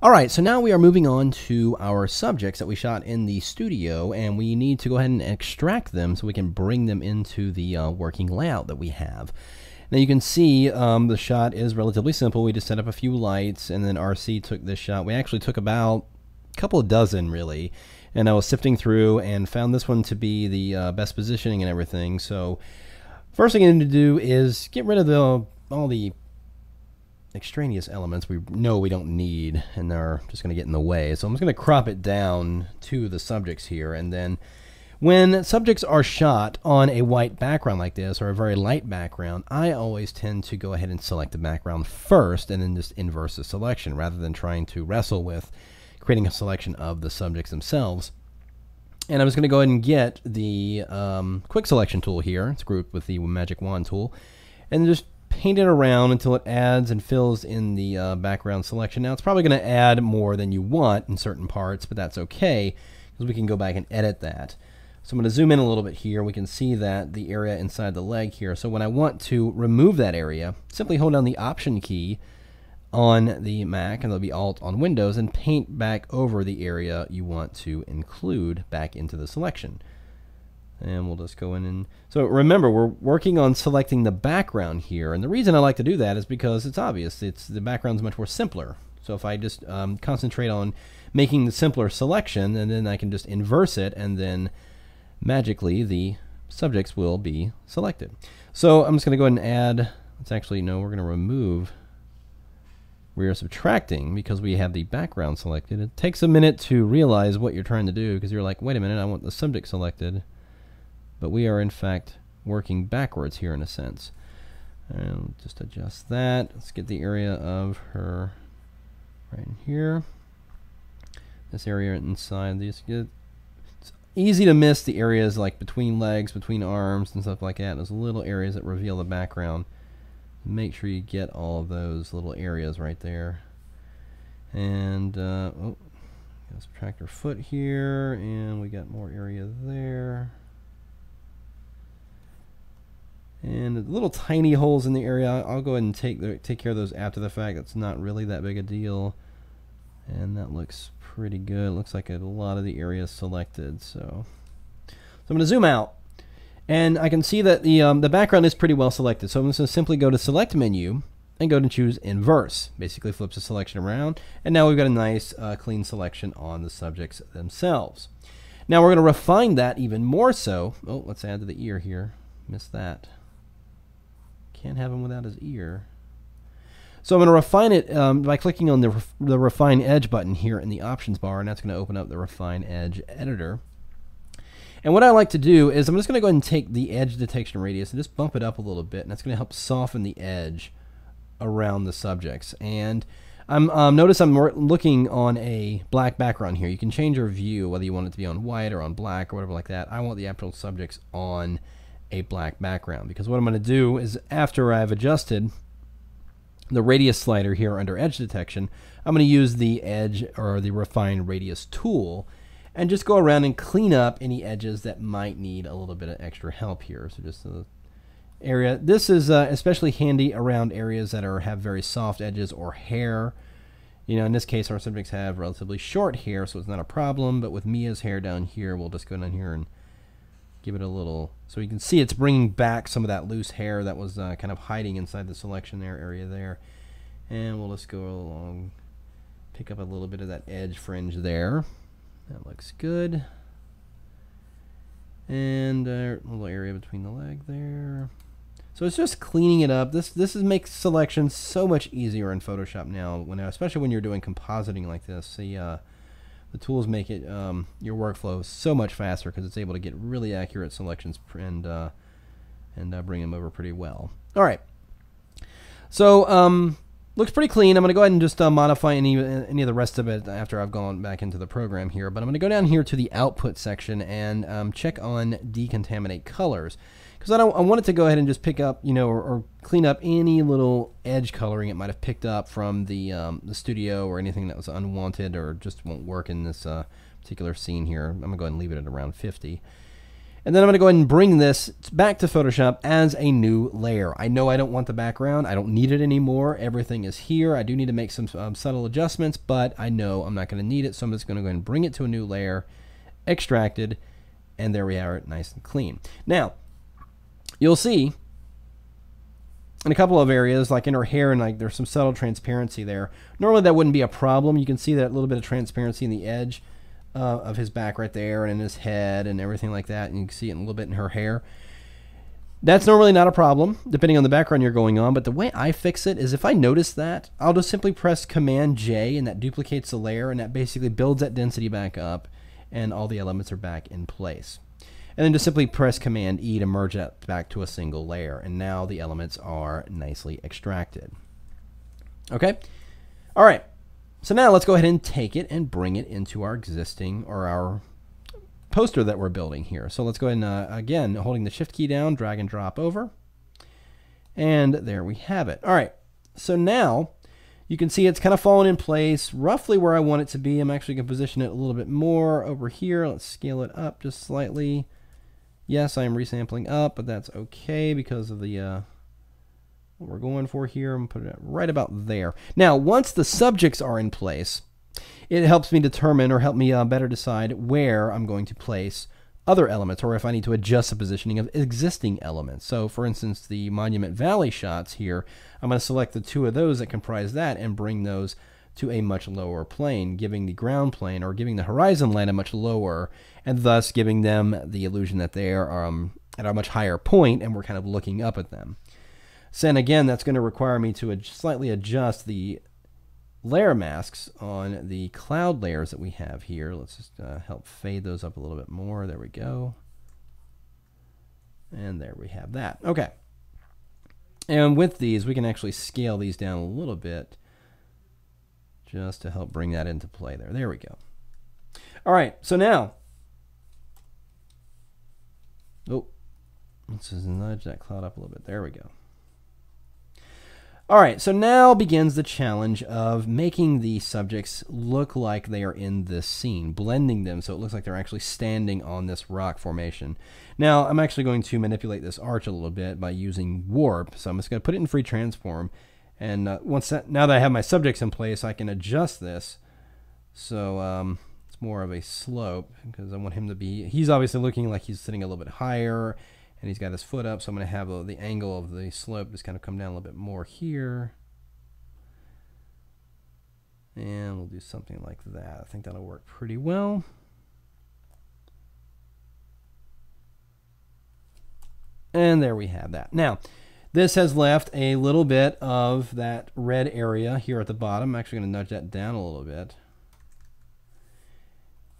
Alright, so now we are moving on to our subjects that we shot in the studio, and we need to go ahead and extract them so we can bring them into the working layout that we have. Now you can see the shot is relatively simple. We just set up a few lights, and then RC took this shot. We actually took about a couple of dozen, really, and I was sifting through and found this one to be the best positioning and everything. So first thing I need to do is get rid of all the extraneous elements we know we don't need, and they're just going to get in the way. So I'm just going to crop it down to the subjects here, and then when subjects are shot on a white background like this, or a very light background, I always tend to go ahead and select the background first and then just inverse the selection rather than trying to wrestle with creating a selection of the subjects themselves. And I'm just going to go ahead and get the quick selection tool here. It's grouped with the magic wand tool, and just paint it around until it adds and fills in the background selection. Now it's probably going to add more than you want in certain parts, but that's okay because we can go back and edit that. So I'm going to zoom in a little bit here. We can see that the area inside the leg here. So when I want to remove that area, simply hold down the Option key on the Mac, and there'll be Alt on Windows, and paint back over the area you want to include back into the selection. And we'll just go in and... So remember, we're working on selecting the background here. And the reason I like to do that is because it's obvious. The background's much more simpler. So if I just concentrate on making the simpler selection, and then I can just inverse it, and then magically the subjects will be selected. So I'm just going to go ahead and add... Let's actually, no, we're going to remove rear subtracting because we have the background selected. It takes a minute to realize what you're trying to do because you're like, wait a minute, I want the subject selected. But we are, in fact, working backwards here in a sense. And just adjust that. Let's get the area of her right in here. This area inside these. It's easy to miss the areas like between legs, between arms, and stuff like that. There's little areas that reveal the background. Make sure you get all of those little areas right there. And, oh, subtract her foot here, and we got more area there. And the little tiny holes in the area, I'll go ahead and take care of those after the fact. That's not really that big a deal. And that looks pretty good. It looks like a lot of the area is selected. So I'm going to zoom out, and I can see that the background is pretty well selected. So I'm just going to simply go to Select Menu and go to choose Inverse. Basically flips the selection around, and now we've got a nice clean selection on the subjects themselves. Now we're going to refine that even more so. Oh, let's add to the ear here. Missed that. Can't have him without his ear. So I'm going to refine it by clicking on the Refine Edge button here in the Options bar, and that's going to open up the Refine Edge editor. And what I like to do is I'm just going to go ahead and take the edge detection radius and just bump it up a little bit, and that's going to help soften the edge around the subjects. And notice I'm looking on a black background here. You can change your view whether you want it to be on white or on black or whatever like that. I want the actual subjects on a black background, because what I'm going to do is, after I've adjusted the radius slider here under edge detection, I'm going to use the edge or the refine radius tool and just go around and clean up any edges that might need a little bit of extra help here. So just the area. This is especially handy around areas that have very soft edges or hair. You know, in this case, our subjects have relatively short hair, so it's not a problem. But with Mia's hair down here, we'll just go down here and give it a little, so you can see it's bringing back some of that loose hair that was kind of hiding inside the selection area there. And we'll just go along, pick up a little bit of that edge fringe there. That looks good. And a little area between the leg there. So it's just cleaning it up. This makes selection so much easier in Photoshop now, especially when you're doing compositing like this. The tools make it your workflow so much faster because it's able to get really accurate selections and bring them over pretty well. All right, so looks pretty clean. I'm going to go ahead and just modify any of the rest of it after I've gone back into the program here. But I'm going to go down here to the Output section and check on Decontaminate Colors, because I want it to go ahead and just pick up, or clean up any little edge coloring it might have picked up from the studio, or anything that was unwanted or just won't work in this particular scene here. I'm going to go ahead and leave it at around 50. And then I'm going to go ahead and bring this back to Photoshop as a new layer. I know I don't want the background. I don't need it anymore. Everything is here. I do need to make some subtle adjustments, but I know I'm not going to need it, so I'm just going to go ahead and bring it to a new layer, extracted, and there we are, nice and clean. Now, you'll see in a couple of areas, like in her hair, and like there's some subtle transparency there. Normally that wouldn't be a problem. You can see that little bit of transparency in the edge of his back right there, and in his head and everything like that, and you can see it a little bit in her hair. That's normally not a problem, depending on the background you're going on, but the way I fix it is if I notice that, I'll just simply press Command J, and that duplicates the layer, and that basically builds that density back up, and all the elements are back in place. And then just simply press Command E to merge that back to a single layer, and now the elements are nicely extracted. Okay? All right. So now let's go ahead and take it and bring it into our existing, or our poster that we're building here. So let's go ahead and, again, holding the Shift key down, drag and drop over. And there we have it. All right. So now you can see it's kind of fallen in place roughly where I want it to be. I'm actually going to position it a little bit more over here. Let's scale it up just slightly. Yes, I am resampling up, but that's okay because of the what we're going for here. I'm going to put it right about there. Now, once the subjects are in place, it helps me determine, or help me better decide where I'm going to place other elements, or if I need to adjust the positioning of existing elements. So, for instance, the Monument Valley shots here, I'm going to select the two of those that comprise that and bring those to a much lower plane, giving the ground plane, or giving the horizon line a much lower, and thus giving them the illusion that they are at a much higher point, and we're kind of looking up at them. So, and again, that's going to require me to slightly adjust the layer masks on the cloud layers that we have here. Let's just help fade those up a little bit more. There we go. And there we have that. Okay. And with these, we can actually scale these down a little bit just to help bring that into play there. There we go. All right. So now, let's just nudge that cloud up a little bit. There we go. All right, so now begins the challenge of making the subjects look like they are in this scene, blending them so it looks like they're actually standing on this rock formation. Now, I'm actually going to manipulate this arch a little bit by using warp, so I'm just going to put it in free transform, and now that I have my subjects in place, I can adjust this so it's more of a slope, because I want him to be, he's obviously looking like he's sitting a little bit higher, and he's got his foot up, so I'm going to have the angle of the slope just kind of come down a little bit more here. And we'll do something like that. I think that'll work pretty well. And there we have that. Now, this has left a little bit of that red area here at the bottom. I'm actually going to nudge that down a little bit.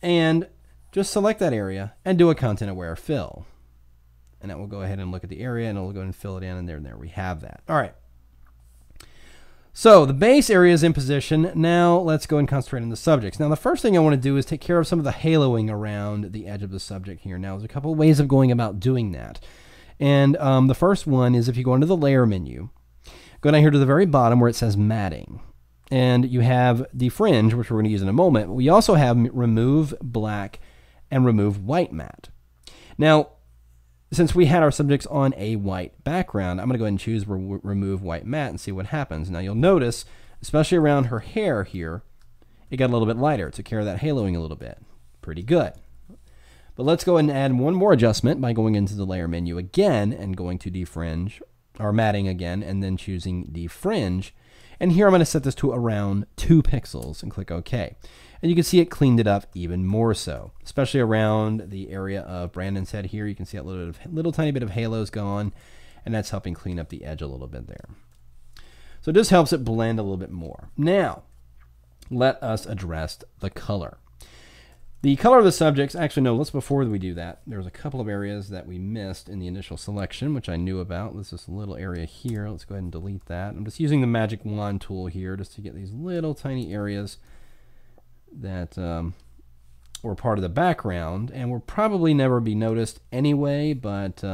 And just select that area and do a content-aware fill. And that will go ahead and look at the area, and it'll go ahead and fill it in, and there we have that. All right. So the base area is in position. Now let's go and concentrate on the subjects. Now the first thing I want to do is take care of some of the haloing around the edge of the subject here. Now there's a couple of ways of going about doing that. And the first one is if you go into the layer menu, go down here to the very bottom where it says matting. And you have the fringe, which we're going to use in a moment. We also have remove black and remove white matte. Now, since we had our subjects on a white background, I'm going to go ahead and choose remove white matte and see what happens. Now you'll notice, especially around her hair here, it got a little bit lighter. It took care of that haloing a little bit. Pretty good. But let's go ahead and add one more adjustment by going into the layer menu again and going to defringe, or matting again, and then choosing defringe. And here I'm going to set this to around 2 pixels and click OK. And you can see it cleaned it up even more so, especially around the area of Brandon's head here. You can see that little tiny bit of halo's gone, and that's helping clean up the edge a little bit there. So it just helps it blend a little bit more. Now, let us address the color. The color of the subjects, actually no, before we do that, there's a couple of areas that we missed in the initial selection, which I knew about. There's this little area here. Let's go ahead and delete that. I'm just using the magic wand tool here just to get these little tiny areas that were part of the background and will probably never be noticed anyway, but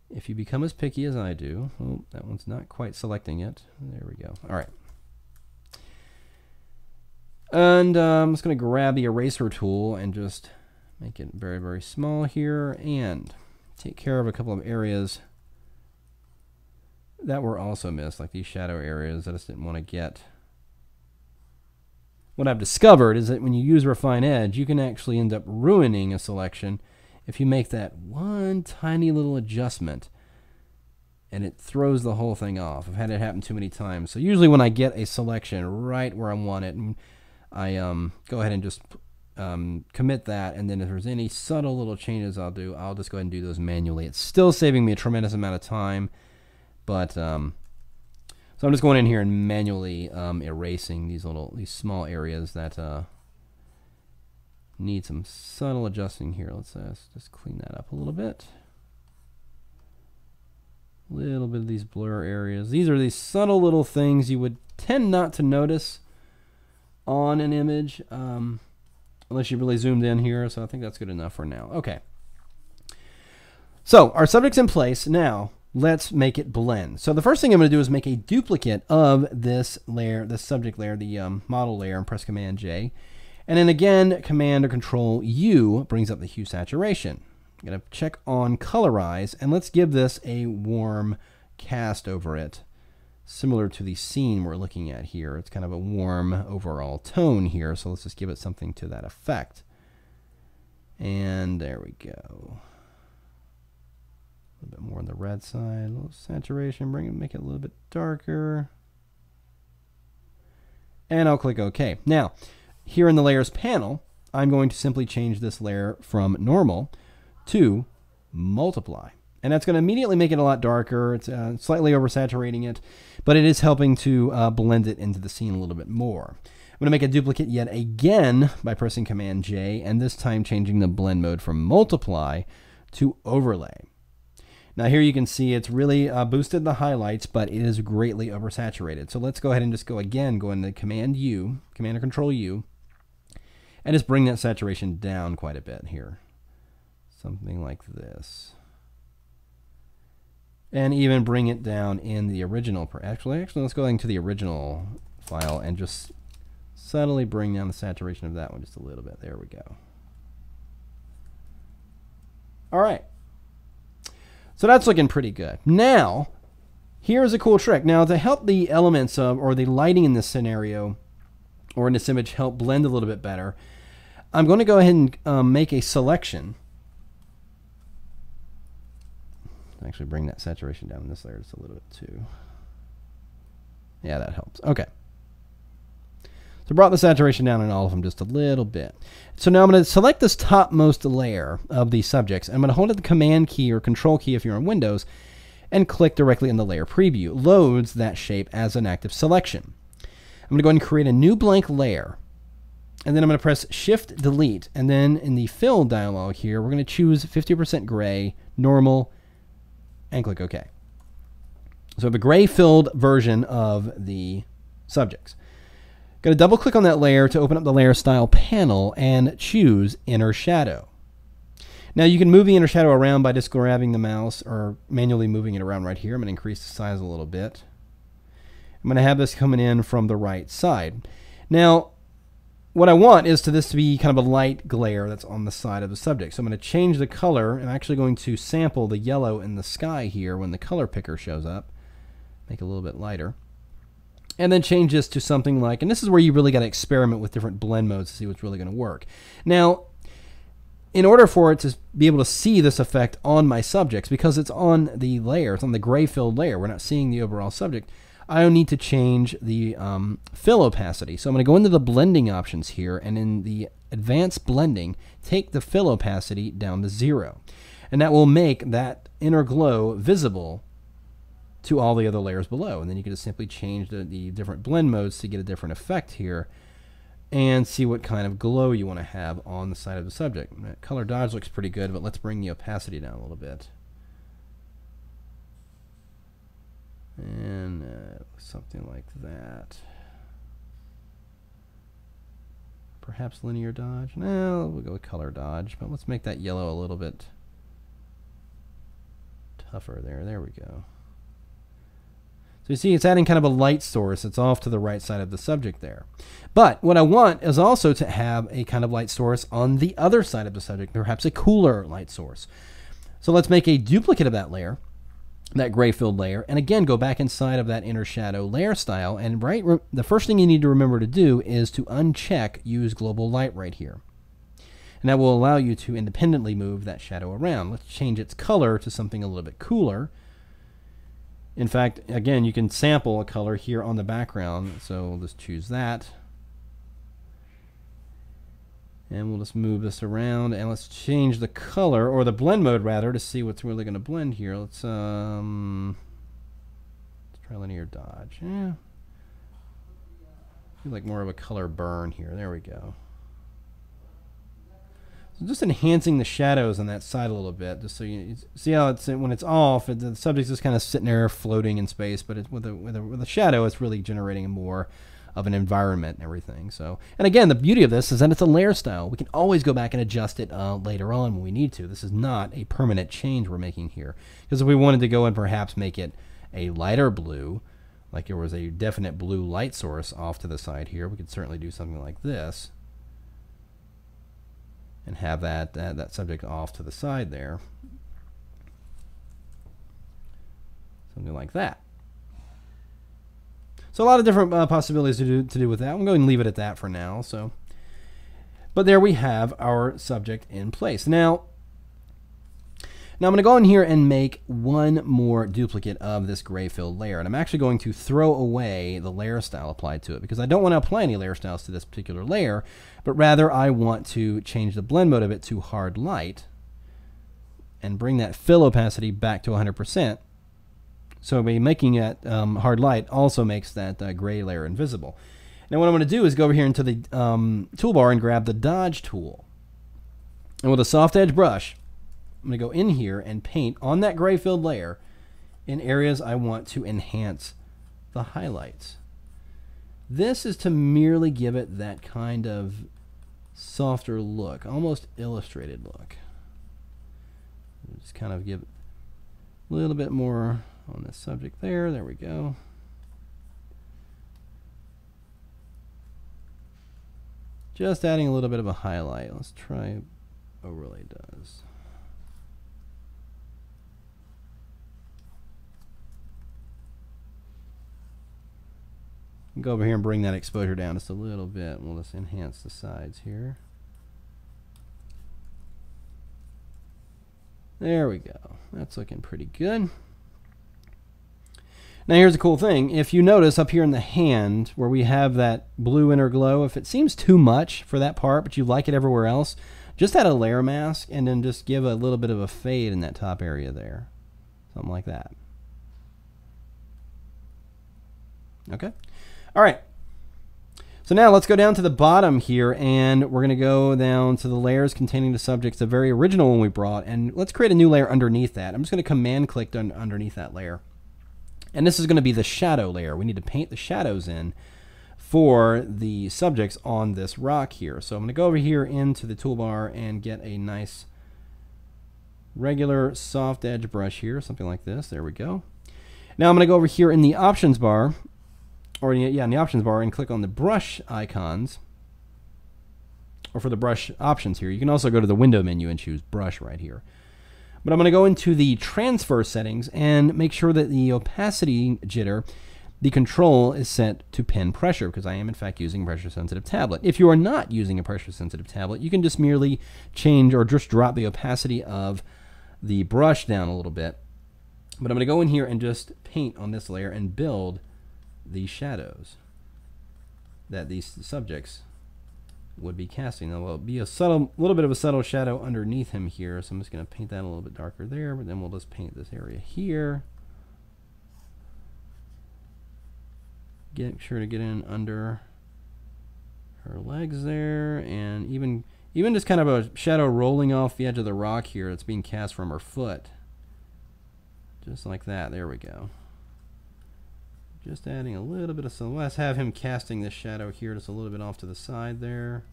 if you become as picky as I do, that one's not quite selecting it. There we go. All right. And I'm just going to grab the eraser tool and just Make it very, very small here and take care of a couple of areas that were also missed, like these shadow areas that I just didn't want to get. What I've discovered is that when you use Refine Edge, you can actually end up ruining a selection if you make that one tiny little adjustment and it throws the whole thing off. I've had it happen too many times. So usually when I get a selection right where I want it, and I go ahead and just commit that, and then if there's any subtle little changes I'll just go ahead and do those manually. It's still saving me a tremendous amount of time, but so I'm just going in here and manually erasing these small areas that need some subtle adjusting here. Let's just clean that up a little bit. Little bit of these blur areas. These are these subtle little things you would tend not to notice on an image unless you really zoomed in here. So I think that's good enough for now. Okay. So our subject's in place. Now let's make it blend. So the first thing I'm going to do is make a duplicate of this layer, this subject layer, the model layer, and press Command J. And then again, Command or Control U brings up the hue saturation. I'm going to check on colorize, and let's give this a warm cast over it, similar to the scene we're looking at here. It's kind of a warm overall tone here, so let's just give it something to that effect. And there we go. A little bit more on the red side, a little saturation, make it a little bit darker. And I'll click OK. Now, here in the layers panel, I'm going to simply change this layer from normal to multiply. And that's going to immediately make it a lot darker. It's slightly oversaturating it, but it is helping to blend it into the scene a little bit more. I'm going to make a duplicate yet again by pressing Command J, and this time changing the blend mode from multiply to overlay. Now here you can see it's really boosted the highlights, but it is greatly oversaturated. So let's go ahead and just go into Command U, Command or Control U, and just bring that saturation down quite a bit here. Something like this. And even bring it down in the original. Actually, let's go into the original file and just subtly bring down the saturation of that one just a little bit. There we go. All right. So that's looking pretty good. Now, here's a cool trick. Now, to help the elements of, or the lighting in this scenario, or in this image, help blend a little bit better, I'm going to go ahead and make a selection. Actually bring that saturation down in this layer just a little bit too. Yeah, that helps. Okay. So brought the saturation down in all of them just a little bit. So now I'm going to select this topmost layer of these subjects. I'm going to hold the Command key or Control key if you're on Windows and click directly in the layer preview. Loads that shape as an active selection. I'm going to go ahead and create a new blank layer. And then I'm going to press Shift Delete. And then in the Fill dialog here, we're going to choose 50% gray, normal, and click OK. So I have a gray filled version of the subjects. Going to double click on that layer to open up the layer style panel and choose inner shadow. Now you can move the inner shadow around by just grabbing the mouse or manually moving it around right here. I'm going to increase the size a little bit. I'm going to have this coming in from the right side. Now what I want is this to be kind of a light glare that's on the side of the subject. So I'm going to change the color. I'm actually going to sample the yellow in the sky here when the color picker shows up. Make it a little bit lighter. And then change this to something like, and this is where you really got to experiment with different blend modes to see what's really going to work. Now, in order for it to be able to see this effect on my subjects, because it's on the layer, it's on the gray filled layer, we're not seeing the overall subject, I need to change the fill opacity. So I'm going to go into the blending options here, and in the advanced blending, take the fill opacity down to 0. And that will make that inner glow visible to all the other layers below. And then you can just simply change the different blend modes to get a different effect here and see what kind of glow you want to have on the side of the subject. That color dodge looks pretty good, but let's bring the opacity down a little bit. And something like that. Perhaps linear dodge. No, we'll go with color dodge, but let's make that yellow a little bit tougher there. There we go. So you see it's adding kind of a light source. It's off to the right side of the subject there. But what I want is also to have a kind of light source on the other side of the subject, perhaps a cooler light source. So let's make a duplicate of that layer, that gray filled layer, and again go back inside of that inner shadow layer style. And the first thing you need to remember to do is to uncheck use global light right here. And that will allow you to independently move that shadow around. Let's change its color to something a little bit cooler. In fact, again, you can sample a color here on the background. So we'll just choose that. And we'll just move this around, and let's change the color, or the blend mode rather, to see what's really going to blend here. Let's try linear dodge. Yeah. I feel like more of a color burn here. There we go. So just enhancing the shadows on that side a little bit, just so you see how it's when it's off, the subject's just kind of sitting there floating in space, but it's with a shadow, it's really generating more of an environment and everything. So, and again, the beauty of this is that it's a layer style. We can always go back and adjust it later on when we need to. This is not a permanent change we're making here, because if we wanted to go and perhaps make it a lighter blue, like there was a definite blue light source off to the side here, we could certainly do something like this and have that subject off to the side there. Something like that. So a lot of different possibilities to do with that. I'm going to leave it at that for now. So, but there we have our subject in place. Now I'm going to go in here and make one more duplicate of this gray filled layer. And I'm actually going to throw away the layer style applied to it, because I don't want to apply any layer styles to this particular layer, but rather I want to change the blend mode of it to hard light and bring that fill opacity back to 100%. So by making it hard light also makes that gray layer invisible. Now what I'm going to do is go over here into the toolbar and grab the dodge tool. And with a soft edge brush, I'm going to go in here and paint on that gray filled layer in areas I want to enhance the highlights. This is to merely give it that kind of softer look, almost illustrated look. Just kind of give it a little bit more on this subject there. There we go. Just adding a little bit of a highlight. Let's try overlay does. Go over here and bring that exposure down just a little bit. We'll just enhance the sides here. There we go. That's looking pretty good. Now here's the cool thing. If you notice up here in the hand where we have that blue inner glow, if it seems too much for that part, but you like it everywhere else, just add a layer mask and then just give a little bit of a fade in that top area there. Something like that. Okay. All right. So now let's go down to the bottom here, and we're going to go down to the layers containing the subjects, the very original one we brought, and let's create a new layer underneath that. I'm just going to command click underneath that layer. And this is going to be the shadow layer. We need to paint the shadows in for the subjects on this rock here. So I'm going to go over here into the toolbar and get a nice regular soft edge brush here, something like this. There we go. Now I'm going to go over here in the options bar, or yeah, in the options bar, and click on the brush icons, or for the brush options here. You can also go to the window menu and choose brush right here. But I'm going to go into the transfer settings and make sure that the opacity jitter, the control is set to pen pressure, because I am in fact using a pressure sensitive tablet. If you are not using a pressure sensitive tablet, you can just merely change or just drop the opacity of the brush down a little bit. But I'm going to go in here and just paint on this layer and build these shadows that these subjects would be casting. Now, there'll be a little bit of a subtle shadow underneath him here, so I'm just going to paint that a little bit darker there, but then we'll just paint this area here. Get sure to get in under her legs there, and even just kind of a shadow rolling off the edge of the rock here that's being cast from her foot. Just like that. There we go. Just adding a little bit of some. Let's have him casting this shadow here just a little bit off to the side there.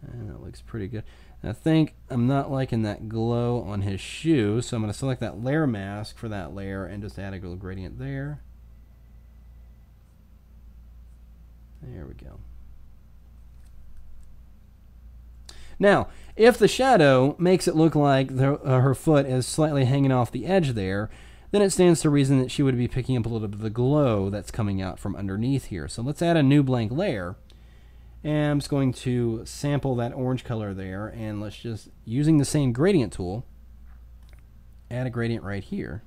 And that looks pretty good. I think I'm not liking that glow on his shoe, so I'm going to select that layer mask for that layer and just add a little gradient there. There we go. Now, if the shadow makes it look like her foot is slightly hanging off the edge there, then it stands to reason that she would be picking up a little bit of the glow that's coming out from underneath here. So let's add a new blank layer. And I'm just going to sample that orange color there, and let's just, using the same gradient tool, add a gradient right here.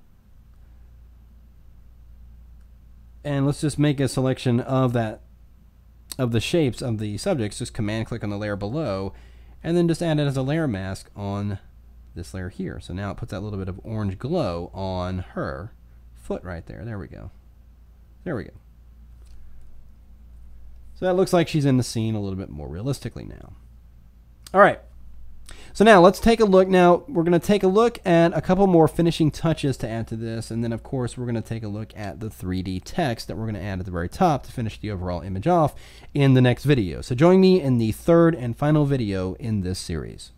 And let's just make a selection of the shapes of the subjects. Just command click on the layer below, and then just add it as a layer mask on this layer here. So now it puts that little bit of orange glow on her foot right there. There we go. There we go. So that looks like she's in the scene a little bit more realistically now. All right. So now let's take a look. Now we're going to take a look at a couple more finishing touches to add to this. And then, of course, we're going to take a look at the 3D text that we're going to add at the very top to finish the overall image off in the next video. So join me in the third and final video in this series.